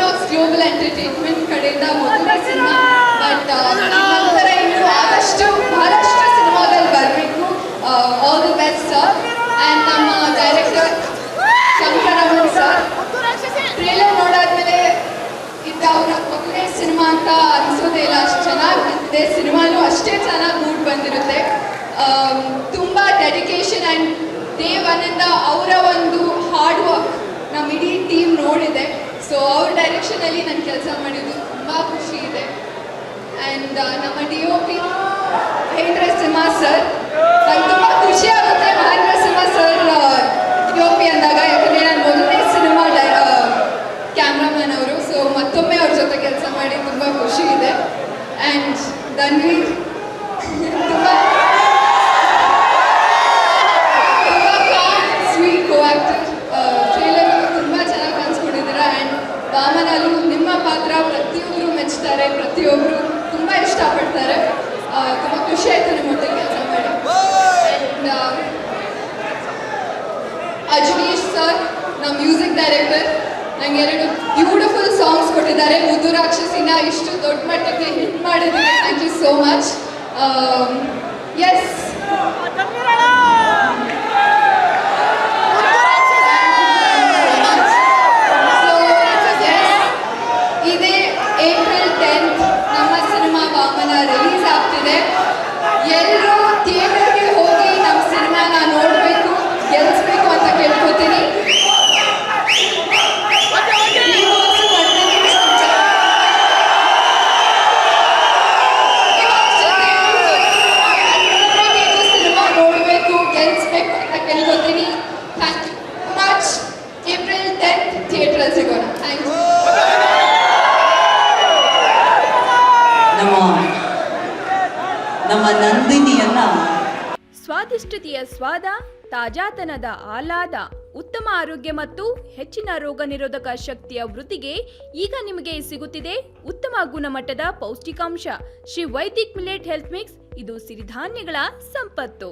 INOX global entertainment ಕಡೆಯಿಂದ ಮೊದಲನೇ cinema. But ನಂತರ ಇನ್ನು ಬಹಳಷ್ಟು ಸಿನಿಮಾಗಳು ಬರಬೇಕು. All the best sir. And ನಮ್ಮ ಡೈರೆಕ್ಟರ್ ಶಂಕರಮಣ್ ಸರ್, ಟ್ರೇಲರ್ ನೋಡಾದ್ಮೇಲೆ ಇದು ಅವರ ಮೊದಲನೇ ಸಿನಿಮಾ ಅಂತ ಅನಿಸೋದೇ ಇಲ್ಲ. ಅಷ್ಟು ಚೆನ್ನಾಗಿ ಬಂದಿದೆ. ಸಿನಿಮಾನು ಅಷ್ಟೇ ಚೆನ್ನಾಗಿ ಮೂಡ್ ಬಂದಿರುತ್ತೆ. ತುಂಬ ಡೆಡಿಕೇಶನ್ ಆ್ಯಂಡ್ ಡೇ ಒನ್ನಿಂದ ಅವರ ಒಂದು ಹಾರ್ಡ್ ವರ್ಕ್ ನಮ್ಮ ಇಡೀ ಟೀಮ್ ನೋಡಿದೆ. ಸೊ ಅವ್ರ ಡೈರೆಕ್ಷನಲ್ಲಿ ನಾನು ಕೆಲಸ ಮಾಡಿದ್ದು ತುಂಬ ಖುಷಿ ಇದೆ. ಆ್ಯಂಡ್ ನಮ್ಮ DOP ಮಹೇಂದ್ರ ಸಿಂಹ ಸರ್, ನಂಗೆ ತುಂಬ ಖುಷಿ ಆಗುತ್ತೆ ಮಹೇಂದ್ರ ಸಿಂಹ ಸರ್ DOP ಅಂದಾಗ. ಯಾಕಂದರೆ ನಾನು ಮೊದಲನೇ ಸಿನಿಮಾ ಕ್ಯಾಮ್ರಾಮನ್ ಅವರು. ಸೊ ಮತ್ತೊಮ್ಮೆ ಅವ್ರ ಜೊತೆ ಕೆಲಸ ಮಾಡಿ ತುಂಬ ಖುಷಿ ಇದೆ. ಆ್ಯಂಡ್ ಧನ್ವೀರ್ ತುಂಬ ಸ್ವೀಟ್ ಕೋ ಆ್ಯಕ್ಟರ್. ಟ್ರೇಲರ್ ತುಂಬ ಚೆನ್ನಾಗಿ ಕಾಣಿಸ್ಕೊಂಡಿದ್ದೀರ. ಆ್ಯಂಡ್ ವಾಮನಲ್ಲೂ ನಿಮ್ಮ ಪಾತ್ರ ಪ್ರತಿಯೊಬ್ಬರು ಮೆಚ್ತಾರೆ, ಪ್ರತಿಯೊಬ್ಬರು ತುಂಬ ಇಷ್ಟಪಡ್ತಾರೆ. ತುಂಬ ಖುಷಿ ಆಯಿತು ನಿಮ್ಮೊಟ್ಟಿಗೆ ಕೆಲಸ ಮಾಡಿ. ಆ್ಯಂಡ್ ಅಜ್ನೀಶ್ ಸರ್, ನಮ್ಮ ಮ್ಯೂಸಿಕ್ ಡೈರೆಕ್ಟರ್, ನಂಗೆ 2 ಬ್ಯೂಟಿಫುಲ್ ಸಾಂಗ್ಸ್ ಕೊಟ್ಟಿದ್ದಾರೆ. ಮುದ್ದು ರಾಕ್ಷಸಿನ ಇಷ್ಟು ದೊಡ್ಡ ಮಟ್ಟಕ್ಕೆ ಹಿಟ್ ಮಾಡಿದ್ದೀನಿ. Thank you so much. Yes, ಇದೇ ಏಪ್ರಿಲ್ 10th ನಮ್ಮ ಸಿನಿಮಾ ವಾಮನ ರಿಲೀಸ್ ಆಗ್ತಿದೆ. ಎಲ್ಲರೂ ಥಿಯೇಟರ್ಗೆ ಹೋಗಿ ನಮ್ಮ ಸಿನಿಮಾನ ನೋಡಬೇಕು, ಗೆಲ್ಲಿಸ್ಬೇಕು ಅಂತ ಕೇಳ್ಕೊತೀನಿ. ಸಿನಿಮಾ ನೋಡಬೇಕು, ಗೆಲ್ಲಿಸ್ಬೇಕು ಅಂತ ಕೇಳ್ಕೊತೀನಿ. Thank you much. April 10th theatre ಸಿಗೋಣ. Thank you. ನಮ್ಮ ನಂದಿನಿಯನ್ನ ಸ್ವಾದಿಷ್ಟತೆಯ ಸ್ವಾದ, ತಾಜಾತನದ ಆಹ್ಲಾದ, ಉತ್ತಮ ಆರೋಗ್ಯ ಮತ್ತು ಹೆಚ್ಚಿನ ರೋಗ ನಿರೋಧಕ ಶಕ್ತಿಯ ವೃದ್ಧಿಗೆ ಈಗ ನಿಮಗೆ ಸಿಗುತ್ತಿದೆ ಉತ್ತಮ ಗುಣಮಟ್ಟದ ಪೌಷ್ಟಿಕಾಂಶ. Shri Vaidik millet health mix. ಇದು ಸಿರಿಧಾನ್ಯಗಳ ಸಂಪತ್ತು.